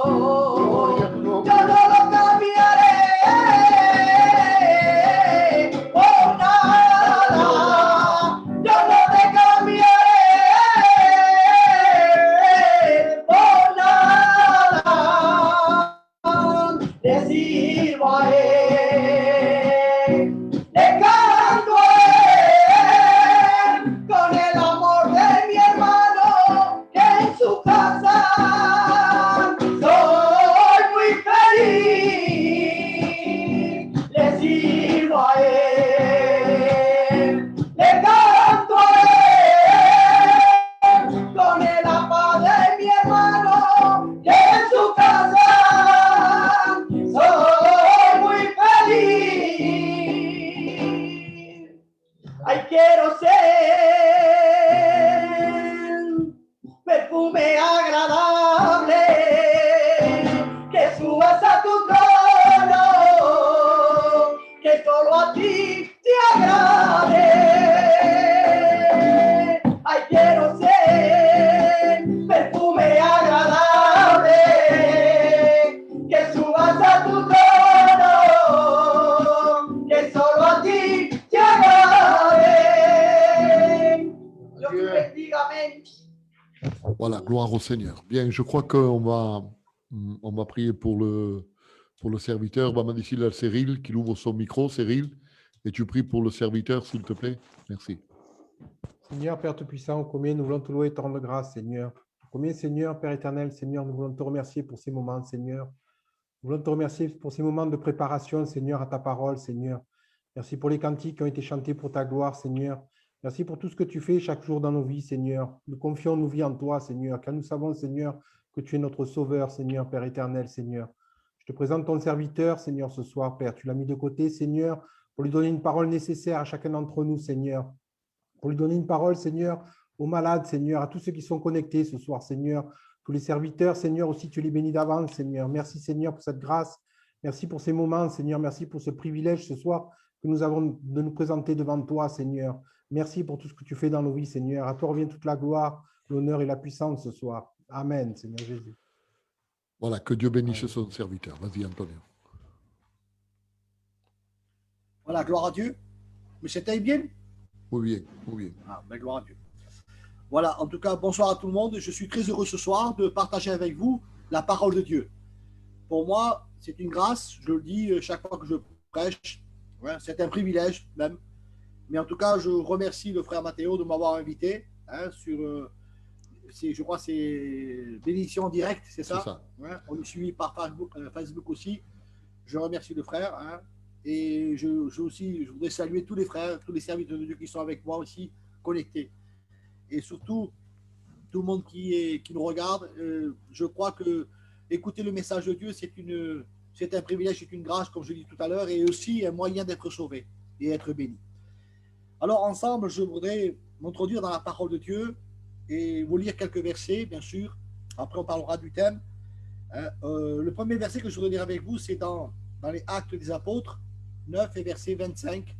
Gloria a tu nombre. Yo no lo cambiaré por nada. Yo no te cambiaré por nada. Le sirvo a él, le canto a él, con el amor de mi hermano, que en su casa soy muy feliz. Le sirvo a él, le canto a él, con el amor de mi hermano, que en su casa soy muy feliz. Ay, quiero ser perfume agradable que subas a tu trono, que solo a ti te agrade. Ay, quiero ser perfume agradable que subas a tu trono, que solo a ti te agrade. Dios te bendiga, amén. Voilà, gloire au Seigneur. Bien, je crois qu'on va prier pour le serviteur. Maman ici, là, Cyril, qui ouvre son micro. Cyril, et tu pries pour le serviteur, s'il te plaît. Merci. Seigneur, Père Tout-Puissant, combien nous voulons te louer et te rendre grâce, Seigneur. Combien, Seigneur, Père éternel, Seigneur, nous voulons te remercier pour ces moments, Seigneur. Nous voulons te remercier pour ces moments de préparation, Seigneur, à ta parole, Seigneur. Merci pour les cantiques qui ont été chantés pour ta gloire, Seigneur. Merci pour tout ce que tu fais chaque jour dans nos vies, Seigneur. Nous confions nos vies en toi, Seigneur, car nous savons, Seigneur, que tu es notre Sauveur, Seigneur, Père éternel, Seigneur. Je te présente ton serviteur, Seigneur, ce soir, Père. Tu l'as mis de côté, Seigneur, pour lui donner une parole nécessaire à chacun d'entre nous, Seigneur. Pour lui donner une parole, Seigneur, aux malades, Seigneur, à tous ceux qui sont connectés ce soir, Seigneur. Tous les serviteurs, Seigneur, aussi, tu les bénis d'avance, Seigneur. Merci, Seigneur, pour cette grâce. Merci pour ces moments, Seigneur. Merci pour ce privilège ce soir que nous avons de nous présenter devant toi, Seigneur. Merci pour tout ce que tu fais dans nos vies, Seigneur. À toi revient toute la gloire, l'honneur et la puissance ce soir. Amen, Seigneur Jésus. Voilà, que Dieu bénisse son serviteur. Vas-y, Antonio. Voilà, gloire à Dieu. Mais c'était bien? Oui, bien, oui, bien. Ah, ben, gloire à Dieu. Voilà, en tout cas, bonsoir à tout le monde. Je suis très heureux ce soir de partager avec vous la parole de Dieu. Pour moi, c'est une grâce, je le dis chaque fois que je prêche. Ouais, c'est un privilège même. Mais en tout cas, je remercie le frère Mathéo de m'avoir invité sur, je crois, c'est Bénédiction en direct, c'est ça? C'est ça. Ouais, on est suivi par Facebook aussi. Je remercie le frère. Et je voudrais saluer tous les frères, tous les serviteurs de Dieu qui sont avec moi aussi connectés. Et surtout, tout le monde qui nous regarde, je crois que écouter le message de Dieu, c'est un privilège, c'est une grâce, comme je dis tout à l'heure, et aussi un moyen d'être sauvé et être béni. Alors ensemble, je voudrais m'introduire dans la parole de Dieu et vous lire quelques versets, bien sûr. Après, on parlera du thème. Le premier verset que je voudrais lire avec vous, c'est dans les Actes des Apôtres, 9 et verset 25.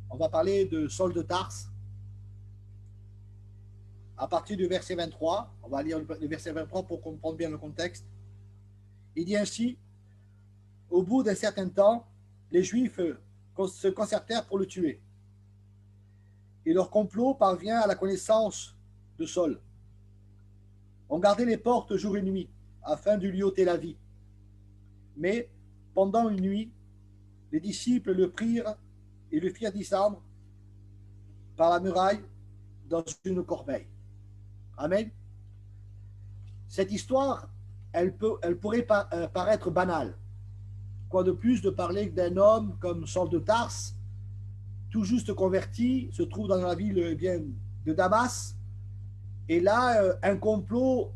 On va parler de Saul de Tarse. À partir du verset 23, on va lire le verset 23 pour comprendre bien le contexte. Il dit ainsi: au bout d'un certain temps, les Juifs se concertèrent pour le tuer. Et leur complot parvient à la connaissance de Saul. On gardait les portes jour et nuit, afin de lui ôter la vie. Mais, pendant une nuit, les disciples le prirent et le firent descendre par la muraille dans une corbeille. Amen. Cette histoire, elle pourrait paraître banale. Quoi de plus de parler d'un homme comme Saul de Tarse, tout juste converti, se trouve dans la ville de Damas, et là, un complot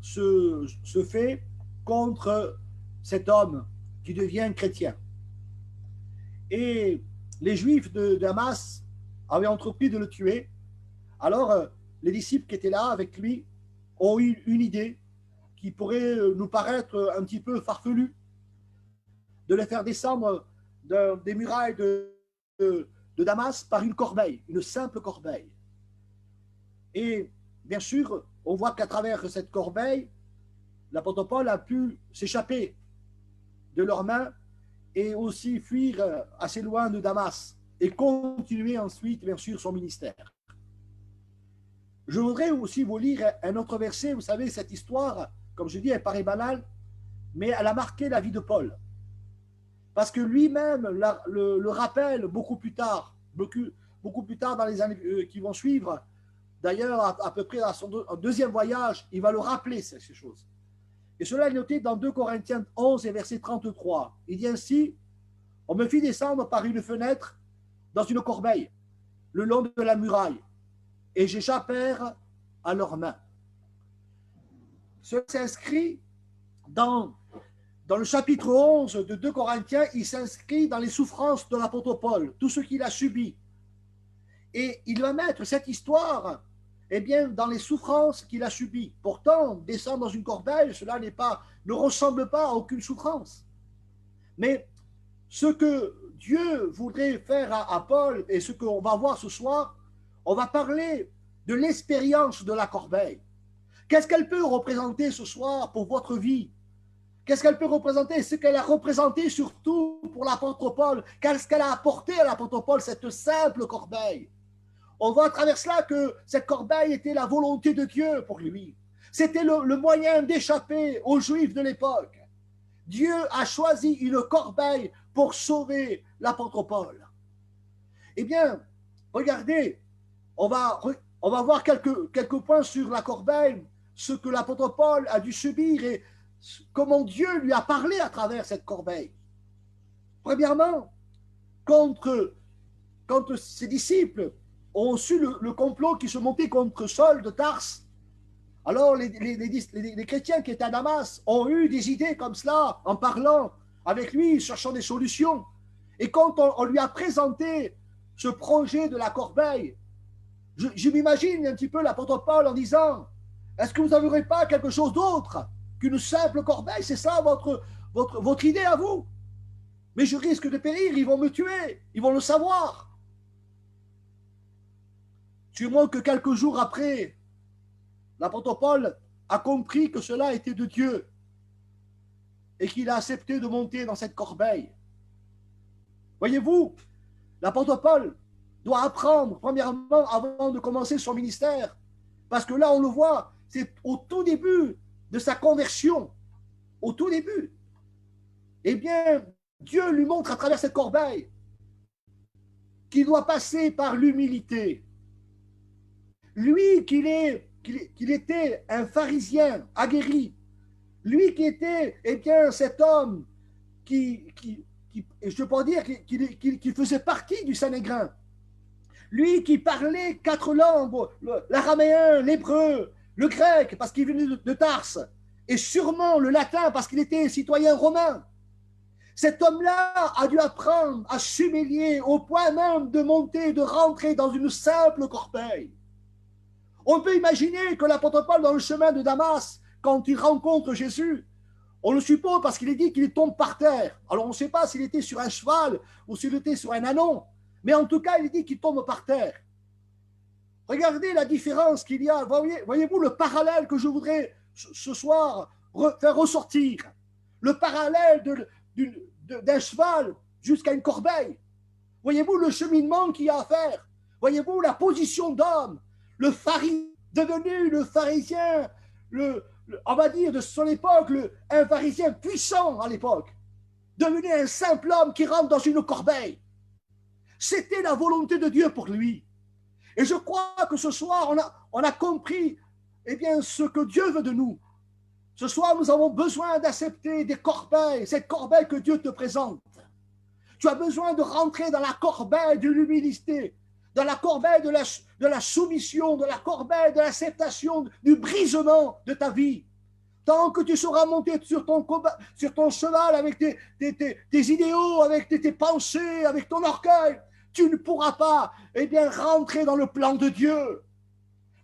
se fait contre cet homme qui devient chrétien. Et les Juifs de Damas avaient entrepris de le tuer. Alors, les disciples qui étaient là avec lui ont eu une idée qui pourrait nous paraître un petit peu farfelue, de le faire descendre des murailles de Damas par une corbeille, une simple corbeille. Et bien sûr, on voit qu'à travers cette corbeille, l'apôtre Paul a pu s'échapper de leurs mains et aussi fuir assez loin de Damas et continuer ensuite, bien sûr, son ministère. Je voudrais aussi vous lire un autre verset. Vous savez, cette histoire, comme je dis, elle paraît banale, mais elle a marqué la vie de Paul. Parce que lui-même le rappelle beaucoup plus tard dans les années qui vont suivre. D'ailleurs, à peu près à son deuxième voyage, il va le rappeler, ces choses. Et cela est noté dans 2 Corinthiens 11 et verset 33. Il dit ainsi, on me fit descendre par une fenêtre dans une corbeille, le long de la muraille, et j'échappèrent à leurs mains. Cela s'inscrit dans le chapitre 11 de 2 Corinthiens, il s'inscrit dans les souffrances de l'apôtre Paul, tout ce qu'il a subi. Et il va mettre cette histoire dans les souffrances qu'il a subies. Pourtant, descendre dans une corbeille, cela ne ressemble pas à aucune souffrance. Mais ce que Dieu voudrait faire à Paul, et ce qu'on va voir ce soir, on va parler de l'expérience de la corbeille. Qu'est-ce qu'elle peut représenter ce soir pour votre vie? Qu'est-ce qu'elle peut représenter? Ce qu'elle a représenté surtout pour l'apôtre Paul. Qu'est-ce qu'elle a apporté à l'apôtre Paul, cette simple corbeille? On voit à travers cela que cette corbeille était la volonté de Dieu pour lui. C'était le moyen d'échapper aux Juifs de l'époque. Dieu a choisi une corbeille pour sauver l'apôtre Paul. Eh bien, regardez, on va voir quelques points sur la corbeille, ce que l'apôtre Paul a dû subir et comment Dieu lui a parlé à travers cette corbeille. Premièrement, quand ses disciples ont su le complot qui se montait contre Saul de Tarse, alors les chrétiens qui étaient à Damas ont eu des idées comme cela en parlant avec lui, cherchant des solutions. Et quand on lui a présenté ce projet de la corbeille, je m'imagine un petit peu l'apôtre Paul en disant, est-ce que vous n'aurez pas quelque chose d'autre qu'une simple corbeille? C'est ça votre idée à vous? Mais je risque de périr, ils vont me tuer, ils vont le savoir. Sûrement que quelques jours après, l'apôtre Paul a compris que cela était de Dieu et qu'il a accepté de monter dans cette corbeille. Voyez-vous, l'apôtre Paul doit apprendre, premièrement, avant de commencer son ministère, parce que là, on le voit, c'est au tout début de sa conversion, au tout début. Eh bien, Dieu lui montre à travers cette corbeille qu'il doit passer par l'humilité. Lui, qu'il était un pharisien aguerri, lui qui était, cet homme qui je peux dire, qui faisait partie du Sanhédrin, lui qui parlait 4 langues, l'araméen, l'hébreu, le grec, parce qu'il venait de Tarse, et sûrement le latin, parce qu'il était citoyen romain. Cet homme-là a dû apprendre à s'humilier au point même de monter, de rentrer dans une simple corbeille. On peut imaginer que l'apôtre Paul, dans le chemin de Damas, quand il rencontre Jésus, on le suppose parce qu'il est dit qu'il tombe par terre. Alors on ne sait pas s'il était sur un cheval ou s'il était sur un ânon, mais en tout cas, il est dit qu'il tombe par terre. Regardez la différence qu'il y a. Voyez-vous le parallèle que je voudrais ce soir faire ressortir? Le parallèle d'un cheval jusqu'à une corbeille. Voyez-vous le cheminement qu'il y a à faire? Voyez-vous la position d'homme? Devenu le pharisien, on va dire de son époque, un pharisien puissant à l'époque, devenu un simple homme qui rentre dans une corbeille. C'était la volonté de Dieu pour lui. Et je crois que ce soir, on a compris ce que Dieu veut de nous. Ce soir, nous avons besoin d'accepter des corbeilles, cette corbeille que Dieu te présente. Tu as besoin de rentrer dans la corbeille de l'humilité, dans la corbeille de la soumission, de la corbeille de l'acceptation, du brisement de ta vie. Tant que tu seras monté sur ton cheval avec tes idéaux, avec tes pensées, avec ton orgueil, tu ne pourras pas rentrer dans le plan de Dieu.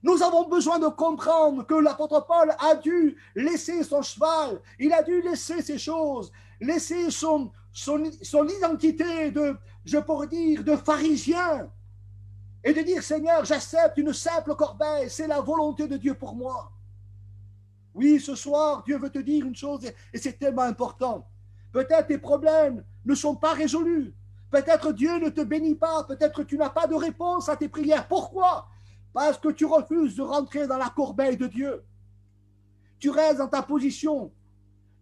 Nous avons besoin de comprendre que l'apôtre Paul a dû laisser son cheval, il a dû laisser ses choses, laisser son identité de pharisien, et de dire, Seigneur, j'accepte une simple corbeille, c'est la volonté de Dieu pour moi. Oui, ce soir, Dieu veut te dire une chose et c'est tellement important. Peut-être tes problèmes ne sont pas résolus. Peut-être Dieu ne te bénit pas. Peut-être tu n'as pas de réponse à tes prières. Pourquoi? Parce que tu refuses de rentrer dans la corbeille de Dieu. Tu restes dans ta position.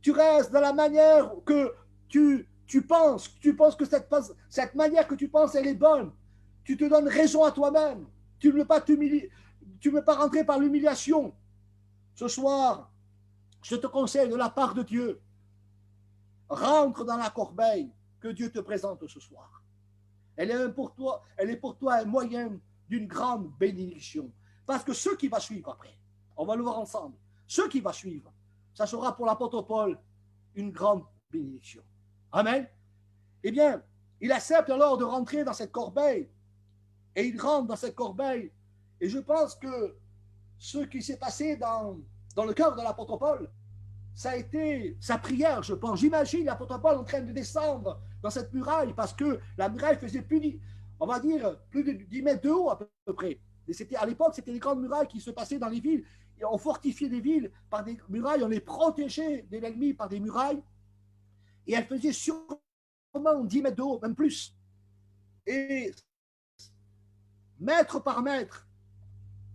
Tu restes dans la manière que tu penses. Tu penses que cette manière que tu penses, elle est bonne. Tu te donnes raison à toi-même. Tu ne veux pas t'humilier. Tu ne veux pas rentrer par l'humiliation. Ce soir, je te conseille de la part de Dieu, rentre dans la corbeille que Dieu te présente ce soir. Elle est pour toi un moyen d'une grande bénédiction. Parce que ce qui va suivre après, on va le voir ensemble, ce qui va suivre, ça sera pour l'apôtre Paul une grande bénédiction. Amen. Eh bien, il accepte alors de rentrer dans cette corbeille et il rentre dans cette corbeille. Et je pense que ce qui s'est passé dans le cœur de l'apôtre Paul, ça a été sa prière, je pense. J'imagine l'apôtre Paul en train de descendre dans cette muraille parce que la muraille faisait on va dire, plus de 10 mètres de haut à peu près. Et à l'époque, c'était les grandes murailles qui se passaient dans les villes. Et on fortifiait les villes par des murailles, on les protégeait de l'ennemi par des murailles. Et elles faisaient sûrement 10 mètres de haut, même plus. Et mètre par mètre,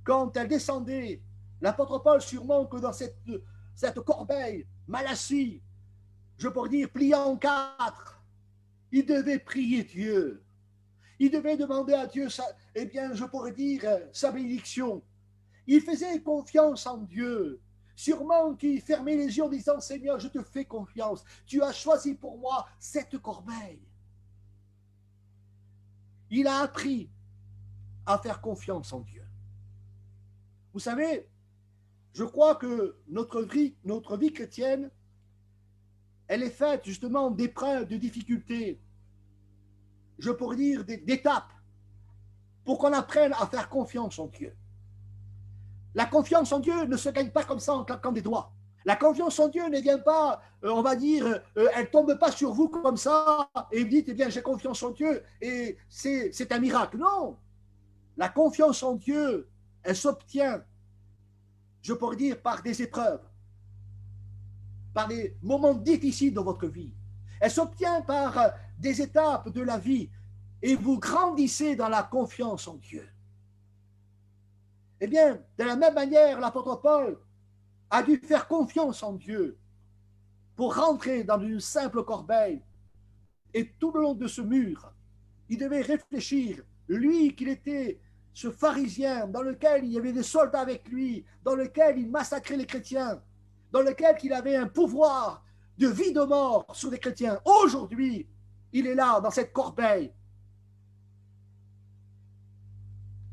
quand elle descendait, l'apôtre Paul, sûrement que dans cette corbeille mal assis, je pourrais dire pliée en quatre, il devait prier Dieu. Il devait demander à Dieu, eh bien, je pourrais dire, sa bénédiction. Il faisait confiance en Dieu. Sûrement qu'il fermait les yeux en disant, Seigneur, je te fais confiance. Tu as choisi pour moi cette corbeille. Il a appris à faire confiance en Dieu. Vous savez, je crois que notre vie chrétienne, elle est faite justement d'épreuves, de difficultés, je pourrais dire d'étapes, pour qu'on apprenne à faire confiance en Dieu. La confiance en Dieu ne se gagne pas comme ça en claquant des doigts. La confiance en Dieu ne vient pas, on va dire, elle ne tombe pas sur vous comme ça et vous dites, eh bien, j'ai confiance en Dieu et c'est un miracle. Non, la confiance en Dieu, elle s'obtient, je pourrais dire, par des épreuves, par des moments difficiles dans votre vie. Elle s'obtient par des étapes de la vie et vous grandissez dans la confiance en Dieu. Eh bien, de la même manière, l'apôtre Paul a dû faire confiance en Dieu pour rentrer dans une simple corbeille. Et tout le long de ce mur, il devait réfléchir, lui qu'il était ce pharisien dans lequel il y avait des soldats avec lui, dans lequel il massacrait les chrétiens, dans lequel il avait un pouvoir de vie de mort sur les chrétiens. Aujourd'hui, il est là dans cette corbeille.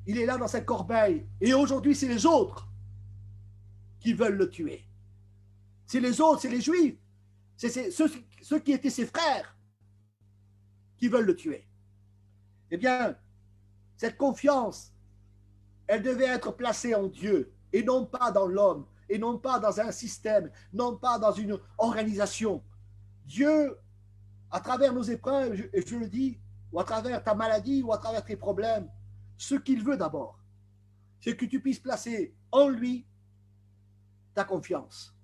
Il est là dans cette corbeille. Et aujourd'hui, c'est les autres qui veulent le tuer. C'est les autres, c'est les Juifs. C'est ceux qui étaient ses frères qui veulent le tuer. Eh bien, cette confiance, elle devait être placée en Dieu et non pas dans l'homme, et non pas dans un système, non pas dans une organisation. Dieu, à travers nos épreuves, et je le dis, ou à travers ta maladie, ou à travers tes problèmes, ce qu'il veut d'abord, c'est que tu puisses placer en lui ta confiance.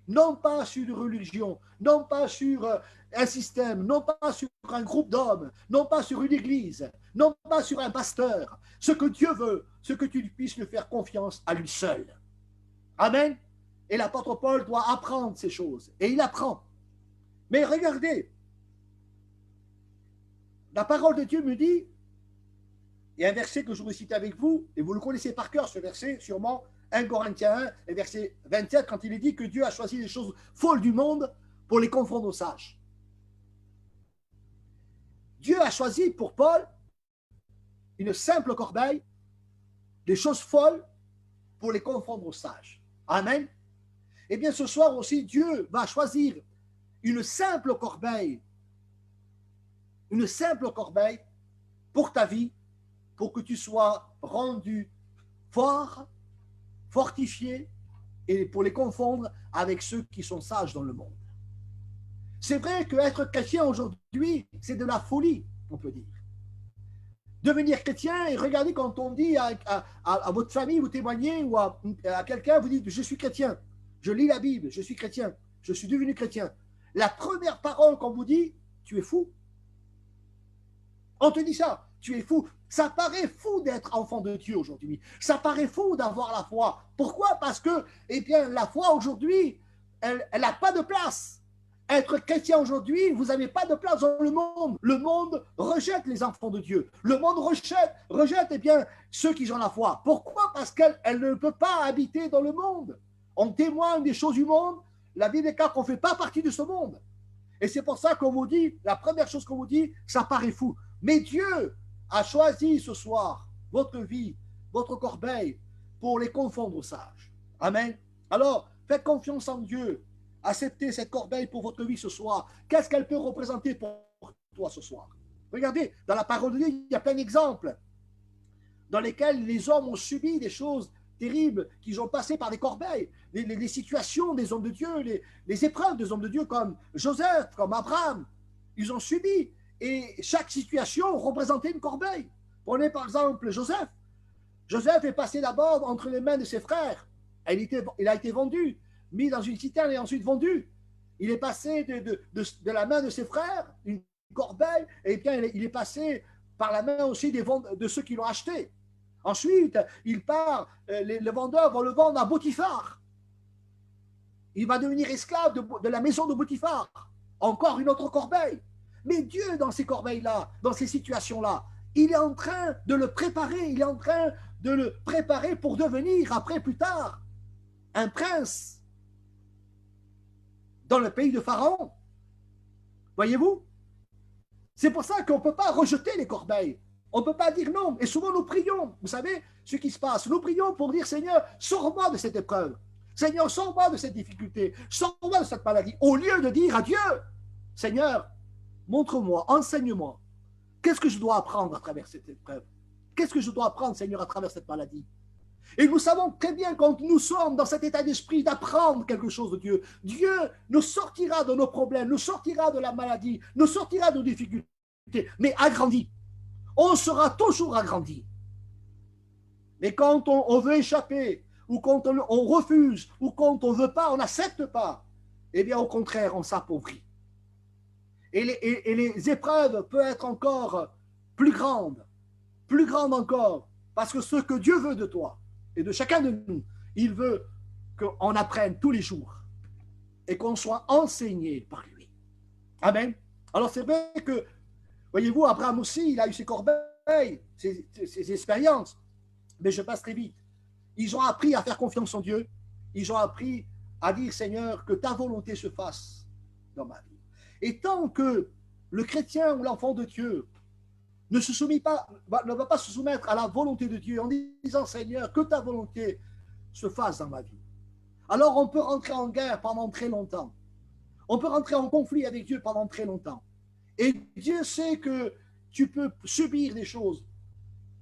Non pas sur une religion, non pas sur un système, non pas sur un groupe d'hommes, non pas sur une église, non pas sur un pasteur. Ce que Dieu veut, c'est que tu puisses lui faire confiance à lui seul. Amen. Et l'apôtre Paul doit apprendre ces choses. Et il apprend. Mais regardez, la parole de Dieu me dit, il y a un verset que je voudrais citer avec vous, et vous le connaissez par cœur, ce verset, sûrement, 1 Corinthiens 1, et verset 27, quand il est dit que Dieu a choisi les choses folles du monde pour les confondre aux sages. Dieu a choisi pour Paul une simple corbeille, des choses folles pour les confondre aux sages. Amen. Eh bien, ce soir aussi, Dieu va choisir une simple corbeille pour ta vie, pour que tu sois rendu fort, fortifié, et pour les confondre avec ceux qui sont sages dans le monde. C'est vrai qu'être chrétien aujourd'hui, c'est de la folie, on peut dire. Devenir chrétien, et regardez quand on dit à votre famille, vous témoignez, ou à quelqu'un, vous dites, je suis chrétien. je lis la Bible, je suis chrétien, je suis devenu chrétien. La première parole qu'on vous dit, tu es fou. On te dit ça, tu es fou. Ça paraît fou d'être enfant de Dieu aujourd'hui. Ça paraît fou d'avoir la foi. Pourquoi? Parce que, eh bien, la foi aujourd'hui, elle n'a pas de place. Être chrétien aujourd'hui, vous n'avez pas de place dans le monde. Le monde rejette les enfants de Dieu. Le monde rejette eh bien, ceux qui ont la foi. Pourquoi? Parce qu'elle ne peut pas habiter dans le monde. On témoigne des choses du monde. La Bible déclare qu'on ne fait pas partie de ce monde. Et c'est pour ça qu'on vous dit, la première chose qu'on vous dit, ça paraît fou. Mais Dieu a choisi ce soir votre vie, votre corbeille, pour les confondre aux sages. Amen. Alors, faites confiance en Dieu. Acceptez cette corbeille pour votre vie ce soir. Qu'est-ce qu'elle peut représenter pour toi ce soir? Regardez, dans la parole de Dieu, il y a plein d'exemples dans lesquels les hommes ont subi des choses terribles, qu'ils ont passé par des corbeilles, les situations des hommes de Dieu, les épreuves des hommes de Dieu comme Joseph, comme Abraham. Ils ont subi. Et chaque situation représentait une corbeille. Prenez par exemple Joseph. Joseph est passé d'abord entre les mains de ses frères. Il a été vendu, mis dans une citerne et ensuite vendu. Il est passé de la main de ses frères, une corbeille, et bien il est passé par la main aussi de ceux qui l'ont acheté. Ensuite, il part, les vendeurs vont le vendre à Potiphar. Il va devenir esclave de la maison de Potiphar. Encore une autre corbeille. Mais Dieu, dans ces corbeilles-là, dans ces situations-là, il est en train de le préparer, il est en train de le préparer pour devenir, après, plus tard, un prince dans le pays de Pharaon. Voyez-vous? C'est pour ça qu'on ne peut pas rejeter les corbeilles. On ne peut pas dire non. Et souvent, nous prions. Vous savez ce qui se passe? Nous prions pour dire, Seigneur, sors-moi de cette épreuve. Seigneur, sors-moi de cette difficulté. Sors-moi de cette maladie. Au lieu de dire à Dieu, Seigneur, montre-moi, enseigne-moi. Qu'est-ce que je dois apprendre à travers cette épreuve? Qu'est-ce que je dois apprendre, Seigneur, à travers cette maladie? Et nous savons très bien quand nous sommes dans cet état d'esprit d'apprendre quelque chose de Dieu, Dieu nous sortira de nos problèmes, nous sortira de la maladie, nous sortira de nos difficultés, mais agrandi. On sera toujours agrandi. Mais quand on veut échapper, ou quand on refuse, ou quand on ne veut pas, on n'accepte pas, eh bien au contraire, on s'appauvrit. Et les épreuves peuvent être encore plus grandes encore, parce que ce que Dieu veut de toi et de chacun de nous, il veut qu'on apprenne tous les jours et qu'on soit enseigné par lui. Amen. Alors c'est vrai que, voyez-vous, Abraham aussi, il a eu ses corbeilles, ses expériences, mais je passe très vite. Ils ont appris à faire confiance en Dieu, ils ont appris à dire, Seigneur, que ta volonté se fasse dans ma vie. Et tant que le chrétien ou l'enfant de Dieu ne va pas se soumettre à la volonté de Dieu en disant, Seigneur, que ta volonté se fasse dans ma vie, alors on peut rentrer en guerre pendant très longtemps. On peut rentrer en conflit avec Dieu pendant très longtemps. Et Dieu sait que tu peux subir des choses.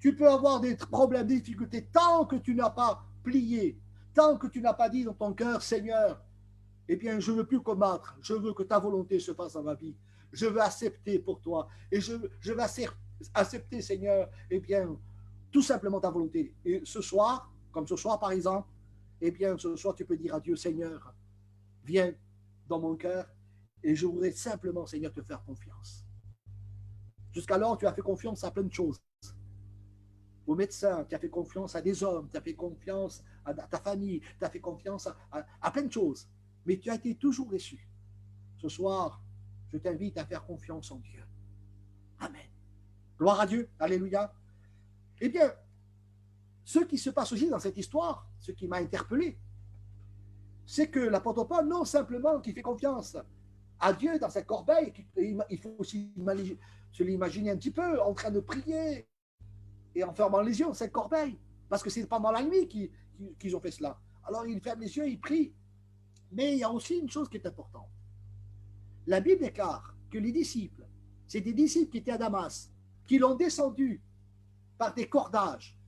Tu peux avoir des problèmes, des difficultés, tant que tu n'as pas plié, tant que tu n'as pas dit dans ton cœur, Seigneur, eh bien, je ne veux plus combattre, je veux que ta volonté se fasse dans ma vie. Je veux accepter pour toi. Et je veux accepter, Seigneur, eh bien, tout simplement ta volonté. Et ce soir, comme ce soir par exemple, eh bien, ce soir, tu peux dire à Dieu, Seigneur, viens dans mon cœur et je voudrais simplement, Seigneur, te faire confiance. Jusqu'alors, tu as fait confiance à plein de choses. Aux médecins, tu as fait confiance à des hommes, tu as fait confiance à ta famille, tu as fait confiance à plein de choses. Mais tu as été toujours déçu. Ce soir, je t'invite à faire confiance en Dieu. Amen. Gloire à Dieu. Alléluia. Eh bien, ce qui se passe aussi dans cette histoire, ce qui m'a interpellé, c'est que l'apôtre Paul, non simplement qu'il fait confiance à Dieu dans cette corbeille, il faut aussi se l'imaginer un petit peu, en train de prier et en fermant les yeux dans cette corbeille, parce que c'est pendant la nuit qu'ils ont fait cela. Alors ils ferment les yeux, ils prient. Mais il y a aussi une chose qui est importante. La Bible déclare que les disciples, c'est des disciples qui étaient à Damas, qui l'ont descendu par des cordages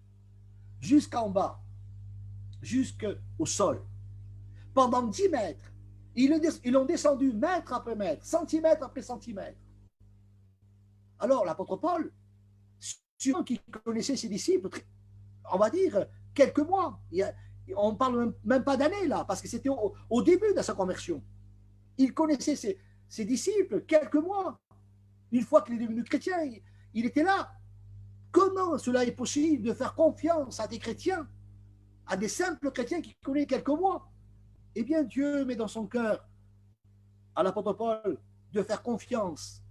jusqu'en bas, jusqu'au sol. Pendant 10 mètres, ils l'ont descendu mètre après mètre, centimètre après centimètre. Alors l'apôtre Paul, sûrement qu'il connaissait ses disciples, on va dire quelques mois, on ne parle même pas d'années là, parce que c'était au début de sa conversion. Il connaissait ses disciples quelques mois. Une fois qu'il est devenu chrétien, il était là. Comment cela est possible de faire confiance à des chrétiens, à des simples chrétiens qui connaissent quelques mois? Eh bien, Dieu met dans son cœur à l'apôtre Paul de faire confiance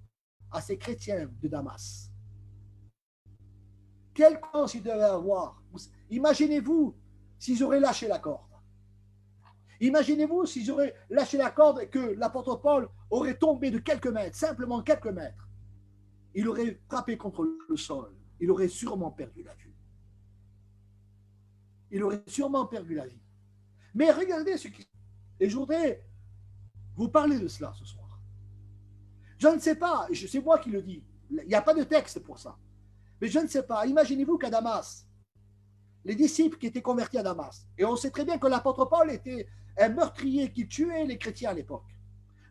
à ces chrétiens de Damas. Quelle chance ils devaient avoir. Imaginez-vous s'ils auraient lâché la corde. Imaginez-vous s'ils auraient lâché la corde et que l'apôtre Paul aurait tombé de quelques mètres, simplement quelques mètres. Il aurait frappé contre le sol. Il aurait sûrement perdu la vue. Il aurait sûrement perdu la vie. Mais regardez ce qui... Et je voudrais vous parler de cela ce soir. Je ne sais pas, c'est moi qui le dis. Il n'y a pas de texte pour ça. Mais je ne sais pas. Imaginez-vous qu'à Damas, les disciples qui étaient convertis à Damas, et on sait très bien que l'apôtre Paul était un meurtrier qui tuait les chrétiens à l'époque.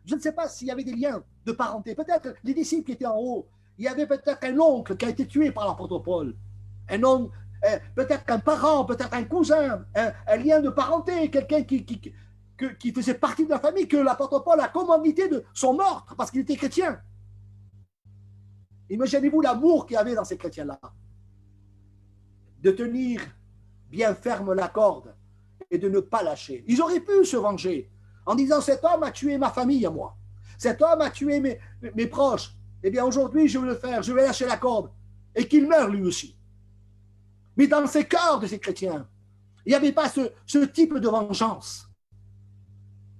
Je ne sais pas s'il y avait des liens de parenté. Peut-être les disciples qui étaient en haut, il y avait peut-être un oncle qui a été tué par l'apôtre Paul. Un oncle, peut-être qu'un parent, peut-être un cousin, un lien de parenté, quelqu'un qui faisait partie de la famille, que l'apôtre Paul a commandité de son meurtre parce qu'il était chrétien. Imaginez-vous l'amour qu'il y avait dans ces chrétiens-là. De tenir bien ferme la corde et de ne pas lâcher. Ils auraient pu se venger en disant: cet homme a tué ma famille à moi. Cet homme a tué mes proches. Eh bien, aujourd'hui, je vais le faire. Je vais lâcher la corde. Et qu'il meure lui aussi. Mais dans ces cœurs de ces chrétiens, il n'y avait pas ce type de vengeance.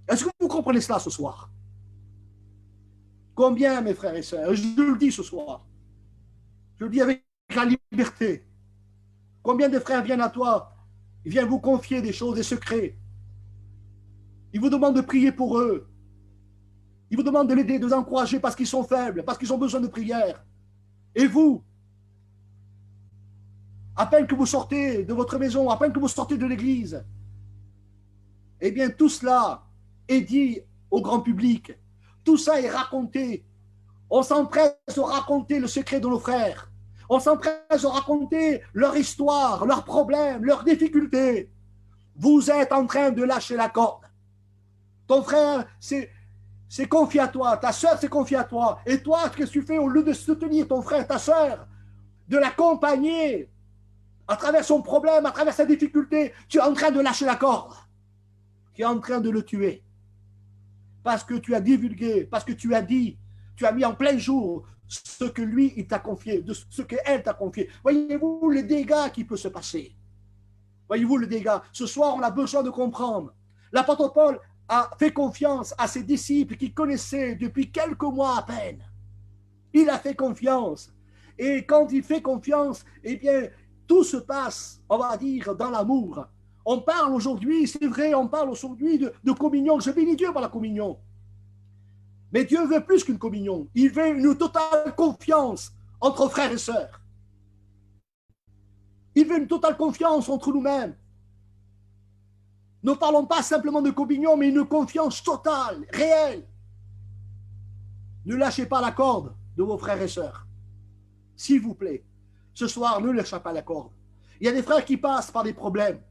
Est-ce que vous comprenez cela ce soir? Combien, mes frères et sœurs, je le dis ce soir, je le dis avec la liberté, combien de frères viennent à toi, ils viennent vous confier des choses, des secrets. Ils vous demandent de prier pour eux. Ils vous demandent de l'aider, de les encourager parce qu'ils sont faibles, parce qu'ils ont besoin de prière. Et vous, à peine que vous sortez de votre maison, à peine que vous sortez de l'église, eh bien tout cela est dit au grand public. Tout ça est raconté. On s'empresse de raconter le secret de nos frères. On s'empresse de raconter leur histoire, leurs problèmes, leurs difficultés. Vous êtes en train de lâcher la corde. Ton frère s'est confié à toi, ta soeur s'est confiée à toi. Et toi, qu'est-ce que tu fais au lieu de soutenir ton frère, ta soeur, de l'accompagner à travers son problème, à travers sa difficulté? Tu es en train de lâcher la corde. Tu es en train de le tuer. Parce que tu as divulgué, parce que tu as dit, tu as mis en plein jour ce que lui, il t'a confié, de ce qu'elle t'a confié. Voyez-vous le dégât qui peut se passer. Voyez-vous le dégât. Ce soir, on a besoin de comprendre. L'apôtre Paul a fait confiance à ses disciples qui connaissaient depuis quelques mois à peine. Il a fait confiance. Et quand il fait confiance, eh bien, tout se passe, on va dire, dans l'amour. On parle aujourd'hui, c'est vrai, on parle aujourd'hui de communion. Je bénis Dieu par la communion. Mais Dieu veut plus qu'une communion. Il veut une totale confiance entre frères et sœurs. Il veut une totale confiance entre nous-mêmes. Ne parlons pas simplement de communion, mais une confiance totale, réelle. Ne lâchez pas la corde de vos frères et sœurs. S'il vous plaît, ce soir, ne lâchez pas la corde. Il y a des frères qui passent par des problèmes.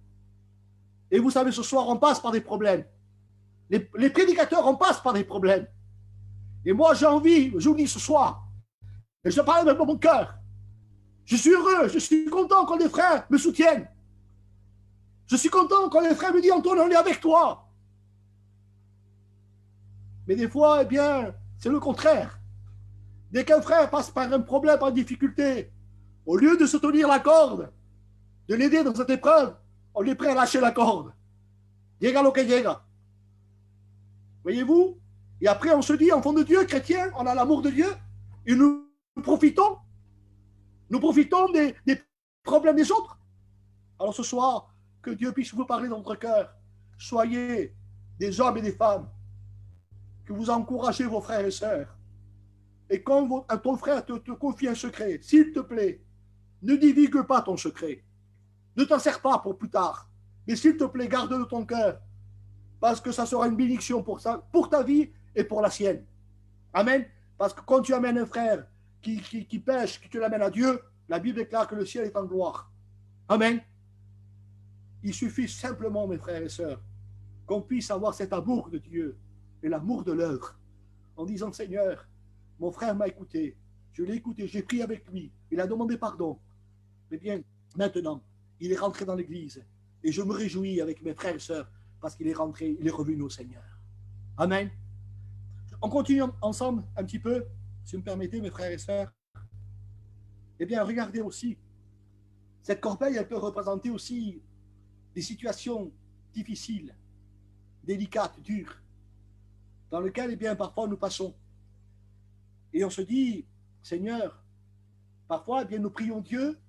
Et vous savez, ce soir, on passe par des problèmes. Les prédicateurs, on passe par des problèmes. Et moi, j'ai envie, je vous dis ce soir, et je parle avec mon cœur. Je suis heureux, je suis content quand les frères me soutiennent. Je suis content quand les frères me disent: Antoine, on est avec toi. Mais des fois, eh bien, c'est le contraire. Dès qu'un frère passe par un problème, par une difficulté, au lieu de se tenir la corde, de l'aider dans cette épreuve, on est prêt à lâcher la corde. Llega lo que llega. Voyez-vous? Et après, on se dit, enfant de Dieu, chrétien, on a l'amour de Dieu, et nous profitons. Nous profitons des problèmes des autres. Alors ce soir, que Dieu puisse vous parler dans votre cœur. Soyez des hommes et des femmes, que vous encouragez vos frères et sœurs. Et quand ton frère te confie un secret, s'il te plaît, ne divulgue pas ton secret. Ne t'en sers pas pour plus tard. Mais s'il te plaît, garde-le dans ton cœur. Parce que ça sera une bénédiction pour ta vie et pour la sienne. Amen. Parce que quand tu amènes un frère qui pêche, que tu l'amènes à Dieu, la Bible déclare que le ciel est en gloire. Amen. Il suffit simplement, mes frères et sœurs, qu'on puisse avoir cet amour de Dieu et l'amour de l'œuvre, en disant, Seigneur, mon frère m'a écouté, je l'ai écouté, j'ai prié avec lui, il a demandé pardon. Mais bien, maintenant, il est rentré dans l'église et je me réjouis avec mes frères et sœurs parce qu'il est rentré, il est revenu au Seigneur. Amen. On continue ensemble un petit peu, si vous me permettez, mes frères et sœurs. Eh bien, regardez aussi, cette corbeille, elle peut représenter aussi des situations difficiles, délicates, dures, dans lesquelles, eh bien, parfois nous passons. Et on se dit, Seigneur, parfois, eh bien, nous prions Dieu,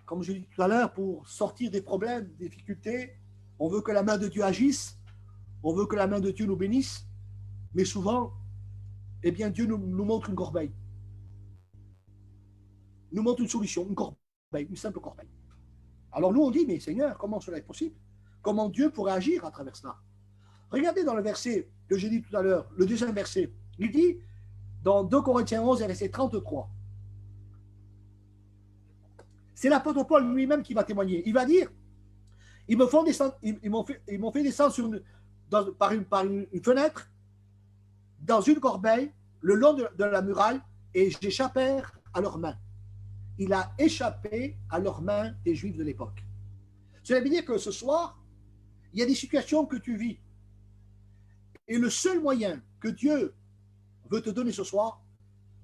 comme je l'ai dit tout à l'heure, pour sortir des problèmes, des difficultés. On veut que la main de Dieu agisse, on veut que la main de Dieu nous bénisse, mais souvent, eh bien, Dieu nous montre une corbeille. Nous montre une solution, une corbeille, une simple corbeille. Alors nous, on dit, mais Seigneur, comment cela est possible? Comment Dieu pourrait agir à travers cela? Regardez dans le verset que j'ai dit tout à l'heure, le deuxième verset. Il dit, dans 2 Corinthiens 11, verset 33, c'est l'apôtre Paul lui-même qui va témoigner. Il va dire, ils m'ont fait descendre par une fenêtre, dans une corbeille, le long de la muraille, et j'échappais à leurs mains. Il a échappé à leurs mains des Juifs de l'époque. Cela veut dire que ce soir, il y a des situations que tu vis. Et le seul moyen que Dieu veut te donner ce soir,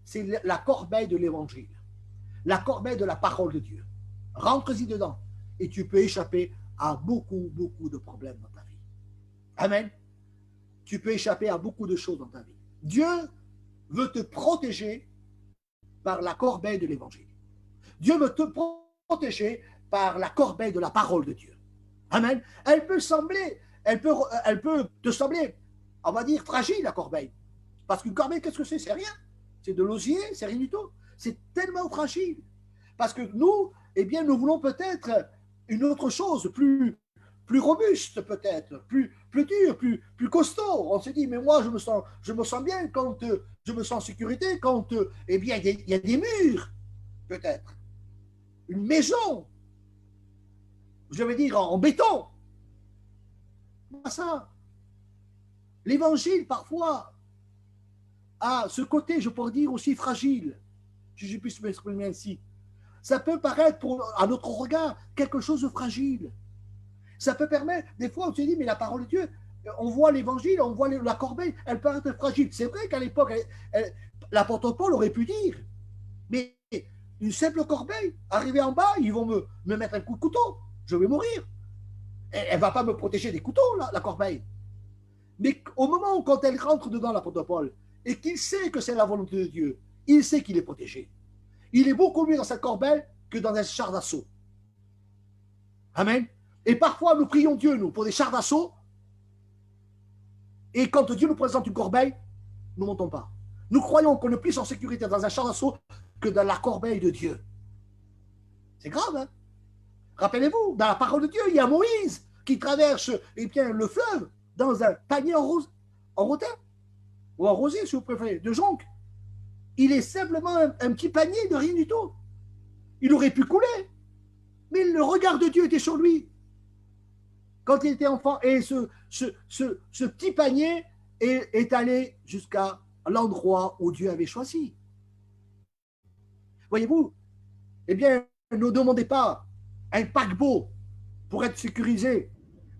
c'est la corbeille de l'évangile. La corbeille de la parole de Dieu. Rentre-y dedans et tu peux échapper à beaucoup, beaucoup de problèmes dans ta vie. Amen. Tu peux échapper à beaucoup de choses dans ta vie. Dieu veut te protéger par la corbeille de l'évangile. Dieu veut te protéger par la corbeille de la parole de Dieu. Amen. Elle peut te sembler, on va dire, fragile, la corbeille. Parce qu'une corbeille, qu'est-ce que c'est? C'est rien. C'est de l'osier, c'est rien du tout. C'est tellement fragile. Parce que nous, eh bien, nous voulons peut-être une autre chose, plus robuste peut-être, plus dur, plus costaud. On se dit, mais moi, je me sens bien quand je me sens en sécurité, quand, eh bien, il y a des murs, peut-être. Une maison, je vais dire en béton. Pas ça. L'évangile, parfois, a ce côté, je pourrais dire, aussi fragile, si je puisse m'exprimer ainsi. Ça peut paraître, à notre regard, quelque chose de fragile. Ça peut permettre, des fois, on se dit, mais la parole de Dieu, on voit l'évangile, on voit la corbeille, elle peut être fragile. C'est vrai qu'à l'époque, l'apôtre Paul aurait pu dire, mais une simple corbeille, arrivé en bas, ils vont me mettre un coup de couteau, je vais mourir. Elle ne va pas me protéger des couteaux, la corbeille. Mais au moment où, quand elle rentre dedans, l'apôtre Paul, et qu'il sait que c'est la volonté de Dieu, il sait qu'il est protégé. Il est beaucoup mieux dans cette corbeille que dans un char d'assaut. Amen. Et parfois, nous prions Dieu, nous, pour des chars d'assaut, et quand Dieu nous présente une corbeille, nous ne montons pas. Nous croyons qu'on est plus en sécurité dans un char d'assaut que dans la corbeille de Dieu. C'est grave, hein? Rappelez-vous, dans la parole de Dieu, il y a Moïse qui traverse le fleuve dans un panier en rotin, ou en rosier, si vous préférez, de jonc. Il est simplement un petit panier de rien du tout. Il aurait pu couler, mais le regard de Dieu était sur lui quand il était enfant. Et ce petit panier est allé jusqu'à l'endroit où Dieu avait choisi. Voyez-vous, eh bien, ne demandez pas un paquebot pour être sécurisé.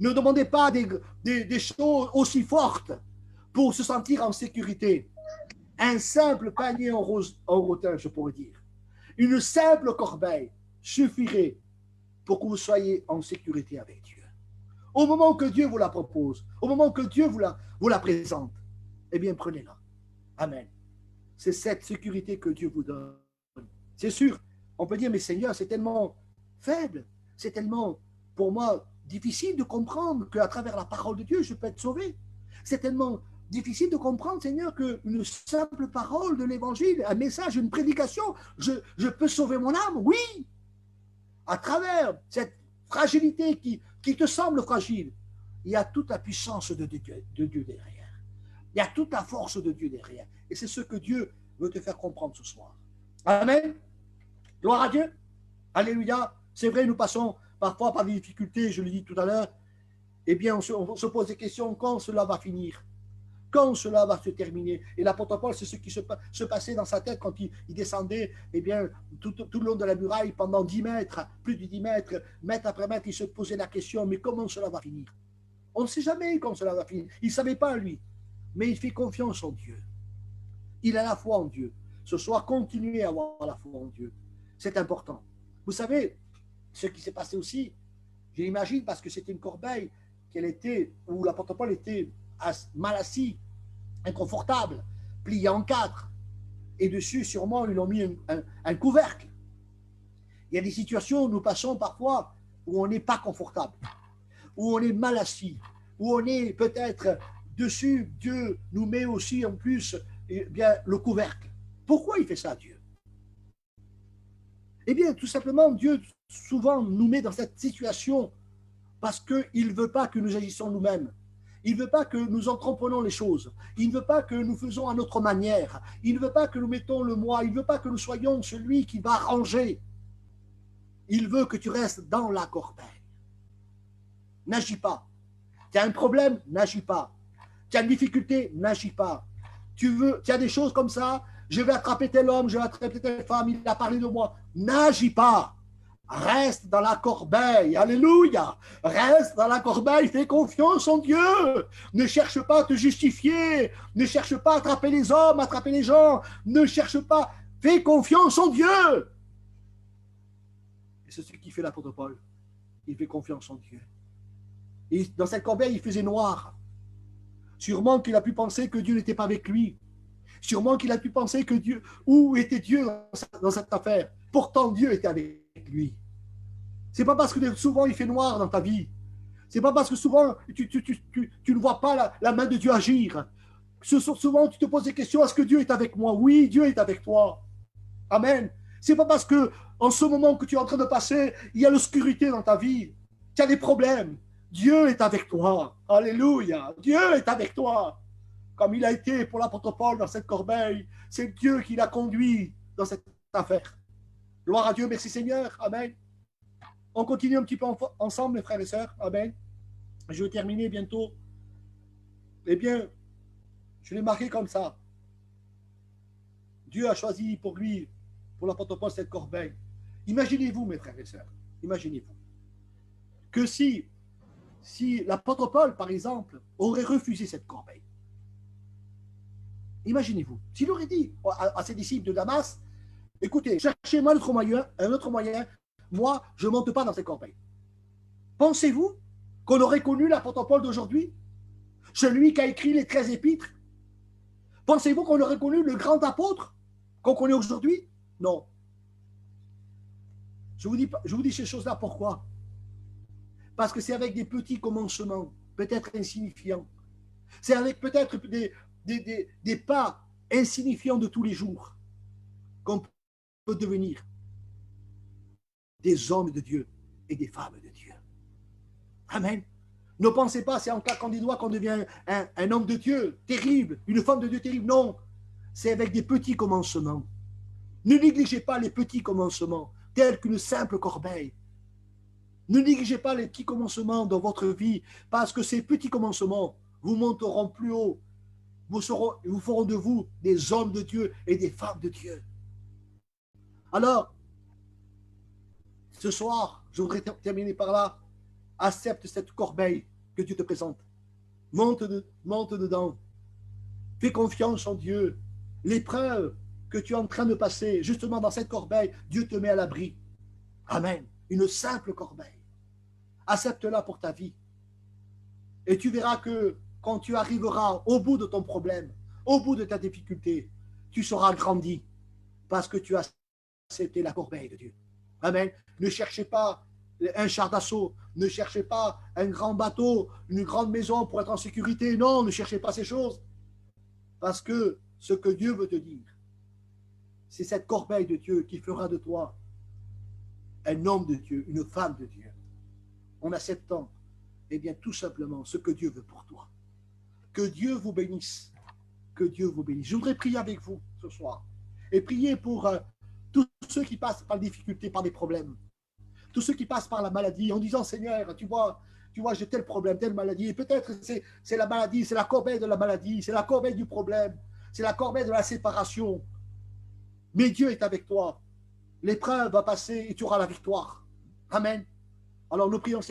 Ne demandez pas des choses aussi fortes pour se sentir en sécurité. Un simple panier en rotin, je pourrais dire. Une simple corbeille suffirait pour que vous soyez en sécurité avec Dieu. Au moment que Dieu vous la propose, au moment que Dieu vous la présente, eh bien, prenez-la. Amen. C'est cette sécurité que Dieu vous donne. C'est sûr, on peut dire, mais Seigneur, c'est tellement faible, c'est tellement, pour moi, difficile de comprendre qu'à travers la parole de Dieu, je peux être sauvé. C'est tellement difficile de comprendre, Seigneur, qu'une simple parole de l'évangile, un message, une prédication, je peux sauver mon âme. Oui, à travers cette fragilité qui te semble fragile, il y a toute la puissance de Dieu derrière. Il y a toute la force de Dieu derrière. Et c'est ce que Dieu veut te faire comprendre ce soir. Amen. Gloire à Dieu. Alléluia. C'est vrai, nous passons parfois par des difficultés, je le dis tout à l'heure, eh bien, on se pose des questions quand cela va finir, quand cela va se terminer. Et l'apôtre Paul, c'est ce qui se passait dans sa tête quand il descendait, eh bien, tout le long de la muraille, pendant 10 mètres, plus de 10 mètres, mètre après mètre, il se posait la question, mais comment cela va finir? On ne sait jamais quand cela va finir. Il ne savait pas, lui, mais il fait confiance en Dieu. Il a la foi en Dieu. Ce soir, continuez à avoir la foi en Dieu. C'est important. Vous savez, ce qui s'est passé aussi, je l'imagine parce que c'était une corbeille où l'apôtre Paul était mal assis, inconfortable, plié en 4. Et dessus, sûrement, ils ont mis un couvercle. Il y a des situations où nous passons parfois où on n'est pas confortable, où on est mal assis, où on est peut-être dessus. Dieu nous met aussi en plus bien, le couvercle. Pourquoi il fait ça, Dieu? Eh bien, tout simplement, Dieu souvent nous met dans cette situation parce qu'il ne veut pas que nous agissions nous-mêmes. Il ne veut pas que nous entreprenons les choses. Il ne veut pas que nous faisons à notre manière. Il ne veut pas que nous mettons le moi. Il ne veut pas que nous soyons celui qui va ranger. Il veut que tu restes dans la corbeille. N'agis pas. Tu as un problème, n'agis pas. Tu as une difficulté, n'agis pas. Tu as des choses comme ça, je vais attraper tel homme, je vais attraper telle femme, il a parlé de moi. N'agis pas. Reste dans la corbeille. Alléluia. Reste dans la corbeille. Fais confiance en Dieu. Ne cherche pas à te justifier. Ne cherche pas à attraper les hommes, attraper les gens. Ne cherche pas. Fais confiance en Dieu. Et c'est ce qui fait l'apôtre Paul. Il fait confiance en Dieu. Et dans cette corbeille, il faisait noir. Sûrement qu'il a pu penser que Dieu n'était pas avec lui. Sûrement qu'il a pu penser que Dieu, où était Dieu dans cette affaire? Pourtant, Dieu était avec lui. C'est pas parce que souvent il fait noir dans ta vie. C'est pas parce que souvent tu ne vois pas la main de Dieu agir. Souvent tu te poses des questions, est-ce que Dieu est avec moi? Oui, Dieu est avec toi. Amen. C'est pas parce que en ce moment que tu es en train de passer, il y a l'obscurité dans ta vie. Tu as des problèmes. Dieu est avec toi. Alléluia. Dieu est avec toi. Comme il a été pour l'apôtre Paul dans cette corbeille, c'est Dieu qui l'a conduit dans cette affaire. Gloire à Dieu, merci Seigneur. Amen. On continue un petit peu ensemble, mes frères et sœurs. Amen. Je vais terminer bientôt. Eh bien, je l'ai marqué comme ça. Dieu a choisi pour lui, pour l'apôtre Paul, cette corbeille. Imaginez-vous, mes frères et sœurs, imaginez-vous que si l'apôtre Paul, par exemple, aurait refusé cette corbeille, imaginez-vous, s'il aurait dit à ses disciples de Damas, écoutez, cherchez-moi un autre moyen, moi, je ne monte pas dans cette corbeille. Pensez-vous qu'on aurait connu l'apôtre Paul d'aujourd'hui? Celui qui a écrit les 13 épîtres? Pensez-vous qu'on aurait connu le grand apôtre qu'on connaît aujourd'hui? Non. Je vous dis ces choses-là, pourquoi? Parce que c'est avec des petits commencements, peut-être insignifiants. C'est avec peut-être des pas insignifiants de tous les jours qu'on peut devenir des hommes de Dieu et des femmes de Dieu. Amen. Ne pensez pas, c'est en claquant des doigts qu'on devient un homme de Dieu terrible, une femme de Dieu terrible. Non, c'est avec des petits commencements. Ne négligez pas les petits commencements, tels qu'une simple corbeille. Ne négligez pas les petits commencements dans votre vie, parce que ces petits commencements vous monteront plus haut. Vous feront de vous des hommes de Dieu et des femmes de Dieu. Alors, ce soir, je voudrais terminer par là. Accepte cette corbeille que Dieu te présente. Monte dedans. Fais confiance en Dieu. L'épreuve que tu es en train de passer, justement dans cette corbeille, Dieu te met à l'abri. Amen. Une simple corbeille. Accepte-la pour ta vie. Et tu verras que quand tu arriveras au bout de ton problème, au bout de ta difficulté, tu seras grandi parce que tu as accepté la corbeille de Dieu. Amen. Ne cherchez pas un char d'assaut, ne cherchez pas un grand bateau, une grande maison pour être en sécurité. Non, ne cherchez pas ces choses. Parce que ce que Dieu veut te dire, c'est cette corbeille de Dieu qui fera de toi un homme de Dieu, une femme de Dieu. En acceptant, eh bien, tout simplement ce que Dieu veut pour toi. Que Dieu vous bénisse. Que Dieu vous bénisse. Je voudrais prier avec vous ce soir et prier pour tous ceux qui passent par des difficultés, par des problèmes. tous ceux qui passent par la maladie en disant, Seigneur, tu vois, j'ai tel problème, telle maladie. Et peut-être c'est la maladie, c'est la corbeille de la maladie, c'est la corbeille du problème, c'est la corbeille de la séparation. Mais Dieu est avec toi. L'épreuve va passer et tu auras la victoire. Amen. Alors nous prions, Seigneur.